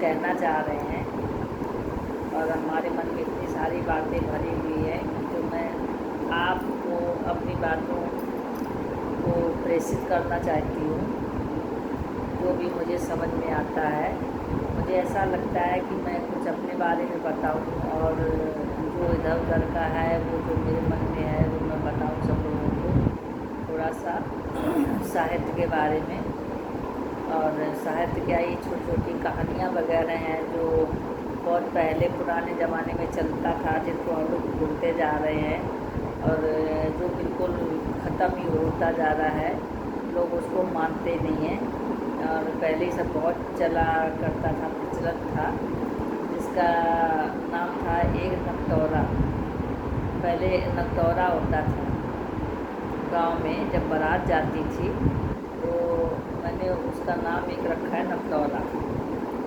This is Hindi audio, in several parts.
कहना चाह रहे हैं और हमारे मन में इतनी सारी बातें भरी हुई है तो मैं आपको अपनी बातों को प्रेषित करना चाहती हूँ। जो भी मुझे समझ में आता है, मुझे ऐसा लगता है कि मैं कुछ अपने बारे में बताऊँ और जो इधर उधर का है वो जो मेरे मन में है वो मैं बताऊँ सब लोगों को। थोड़ा सा साहित्य के बारे में, और साहित्य क्या, ये छोटी छोटी कहानियाँ वगैरह हैं जो बहुत पहले पुराने ज़माने में चलता था, जिनको हम लोग भूलते जा रहे हैं और जो बिल्कुल ख़त्म ही होता जा रहा है, लोग उसको मानते नहीं हैं। और पहले ही सब बहुत चला करता था, प्रचलित था, जिसका नाम था एक नकतौरा। पहले नकतौरा होता था गांव में, जब बारात जाती थी तो मैंने उसका नाम एक रखा है नकतौरा।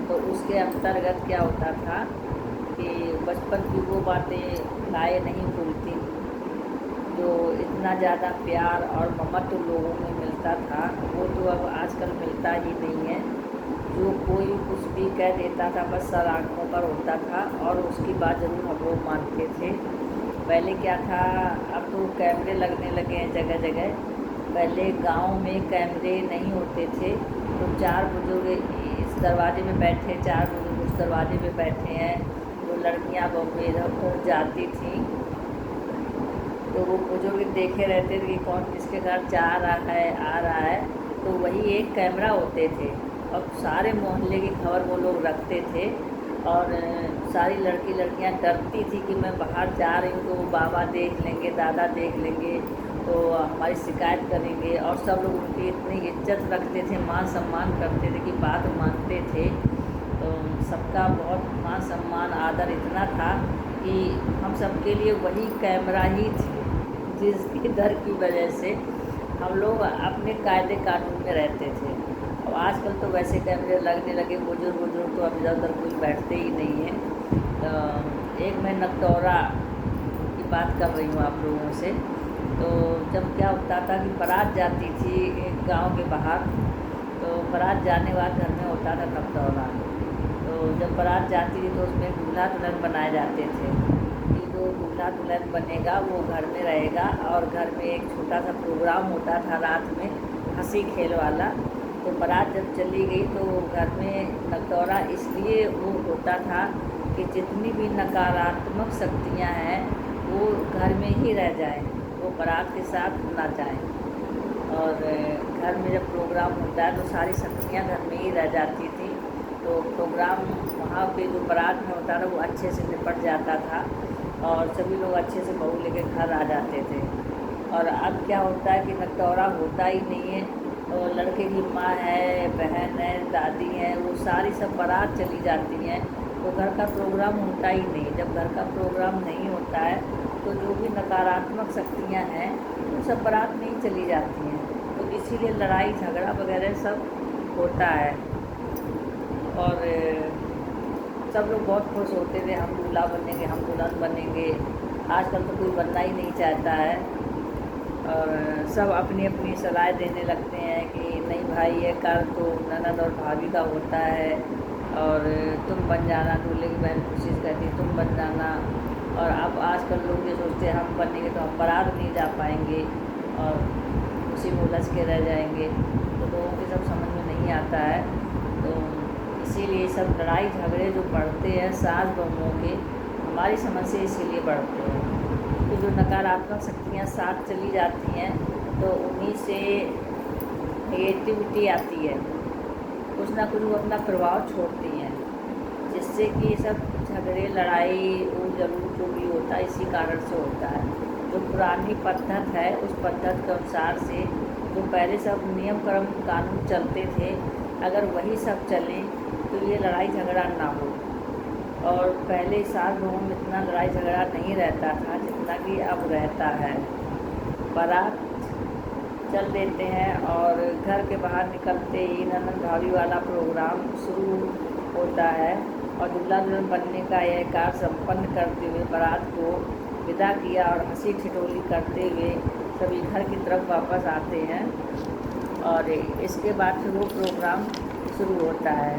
तो उसके अंतर्गत क्या होता था कि बचपन की वो बातें लाए नहीं भूलती, जो इतना ज़्यादा प्यार और ममत्व लोगों में मिलता था वो तो अब आजकल मिलता ही नहीं है। जो कोई कुछ भी कह देता था बस सर आँखों पर होता था और उसकी बात ज़रूर हम लोग मानते थे। पहले क्या था, अब तो कैमरे लगने लगे हैं जगह जगह। पहले गांव में कैमरे नहीं होते थे तो चार बुजुर्ग इस दरवाजे में बैठे, चार बुजुर्ग उस दरवाजे में बैठे हैं, जो लड़कियां बहू इधर उधर जाती थी तो वो बुजुर्ग देखे रहते थे कि कौन किसके घर जा रहा है आ रहा है, तो वही एक कैमरा होते थे और सारे मोहल्ले की खबर वो लोग रखते थे। और सारी लड़कियां डरती थी कि मैं बाहर जा रही हूँ तो वो बाबा देख लेंगे, दादा देख लेंगे तो हमारी शिकायत करेंगे। और सब लोग उनकी इतनी इज्जत रखते थे, मान सम्मान करते थे कि बात मानते थे। तो सबका बहुत मान सम्मान आदर इतना था कि हम सबके लिए वही कैमरा ही थे, जिसकी डर की वजह से हम लोग अपने कायदे कानून में रहते थे। अब आजकल तो वैसे कैमरे लगने लगे, बुजुर्ग तो अब इधर उधर कोई बैठते ही नहीं है। तो एक मैं नकतौरा की बात कर रही हूँ आप लोगों से। तो जब क्या होता था कि बारात जाती थी गांव के बाहर, तो बारात जाने बाद घर में होता था नकतौरा। तो जब बारात जाती थी तो उसमें दूल्हा दुल्हन बनाए जाते थे कि जो दूल्हा दुल्हन बनेगा वो घर में रहेगा, और घर में एक छोटा सा प्रोग्राम होता था रात में, हंसी खेल वाला। तो बारात जब चली गई तो घर में नकतौरा इसलिए वो होता था कि जितनी भी नकारात्मक शक्तियाँ हैं वो घर में ही रह जाएं, वो बारात के साथ ना जाएं। और घर में जब प्रोग्राम होता है तो सारी शक्तियाँ घर में ही रह जाती थी। तो प्रोग्राम वहाँ पे जो बारात में होता था वो अच्छे से निपट जाता था और सभी लोग अच्छे से बहू लेके घर आ जाते थे। और अब क्या होता है कि नकतौरा होता ही नहीं है। तो लड़के की माँ है, बहन है, दादी है, वो सारी सब बारात चली जाती हैं, तो घर का प्रोग्राम होता ही नहीं। जब घर का प्रोग्राम नहीं होता है तो जो भी नकारात्मक शक्तियाँ हैं वो सब बारात में ही चली जाती हैं। तो इसीलिए लड़ाई झगड़ा वगैरह सब होता है। और सब लोग बहुत खुश होते थे, हम दूल्हा बनेंगे, हम दुल्हन बनेंगे। आजकल तो कोई बनना ही नहीं चाहता है और सब अपनी अपनी सलाह देने लगते हैं कि नहीं भाई ये कर तो ननद और भाभी का होता है और तुम बन जाना, दूल्हे की बहन कोशिश करती तुम बन जाना। और अब आजकल लोग ये सोचते हैं हम बनेंगे तो हम बारात नहीं जा पाएंगे और उसी में उलझ के रह जाएंगे। तो लोगों के सब समझ में नहीं आता है। तो इसीलिए सब लड़ाई झगड़े जो बढ़ते हैं सास बहुओं के, हमारी समझ से इसीलिए बढ़ते हैं कि जो नकारात्मक शक्तियाँ साथ चली जाती हैं तो उन्हीं से नेगेटिविटी आती है, कुछ ना कुछ वो अपना प्रभाव छोड़ती हैं, जिससे कि सब झगड़े लड़ाई वो जरूर जो भी होता है इसी कारण से होता है। जो पुरानी पद्धत है उस पद्धत के अनुसार से जो पहले सब नियम कर्म कानून चलते थे, अगर वही सब चलें तो ये लड़ाई झगड़ा ना हो। और पहले सास बहू में इतना लड़ाई झगड़ा नहीं रहता था जितना कि अब रहता है। बारात चल देते हैं और घर के बाहर निकलते ही ननद भाभी वाला प्रोग्राम शुरू होता है और दूल्हा दुल्हन बनने का यह कार्य संपन्न करते हुए बारात को विदा किया और हंसी ठिठोली करते हुए सभी घर की तरफ वापस आते हैं। और इसके बाद फिर वो प्रोग्राम शुरू होता है।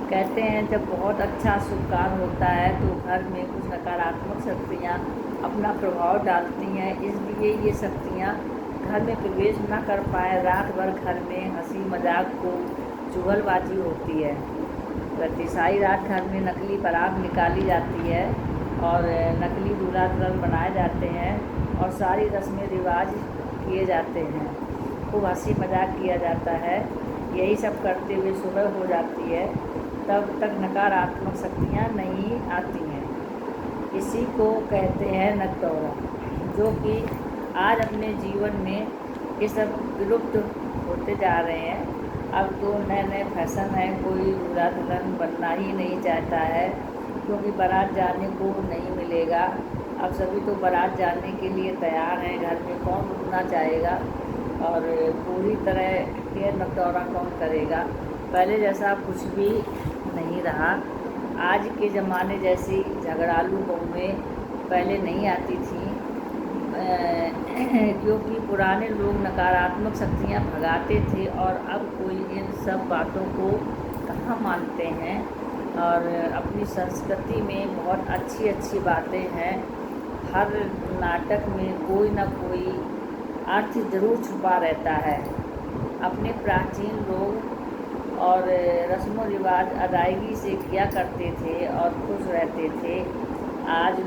कहते हैं जब बहुत अच्छा शुभ कार्य होता है तो घर में कुछ नकारात्मक शक्तियाँ अपना प्रभाव डालती हैं, इसलिए ये शक्तियाँ घर में प्रवेश न कर पाए। रात भर घर में हंसी मजाक को चुगलबाजी होती है। सारी रात घर में नकली बारात निकाली जाती है और नकली दूल्हा दुल्हन बनाए जाते हैं और सारी रस्में रिवाज किए जाते हैं, खूब हंसी मजाक किया जाता है। यही सब करते हुए सुबह हो जाती है, तब तक नकारात्मक शक्तियाँ नहीं आती हैं। इसी को कहते हैं नकदौरा, जो कि आज अपने जीवन में ये सब विलुप्त होते जा रहे हैं। अब तो नए नए फैशन है, कोई दूल्हा दुल्हन बनना ही नहीं चाहता है, क्योंकि बारात जाने को नहीं मिलेगा। अब सभी तो बारात जाने के लिए तैयार हैं, घर में कौन रुकना चाहेगा और पूरी तरह ये नकदौरा कौन करेगा। पहले जैसा कुछ भी नहीं रहा। आज के ज़माने जैसी झगड़ालू बहुएं पहले नहीं आती थी, क्योंकि पुराने लोग नकारात्मक शक्तियाँ भगाते थे और अब कोई इन सब बातों को कहाँ मानते हैं। और अपनी संस्कृति में बहुत अच्छी अच्छी बातें हैं। हर नाटक में कोई ना कोई अर्थ ज़रूर छुपा रहता है। अपने प्राचीन लोग और रस्म व रिवाज अदायगी से किया करते थे और खुश रहते थे। आज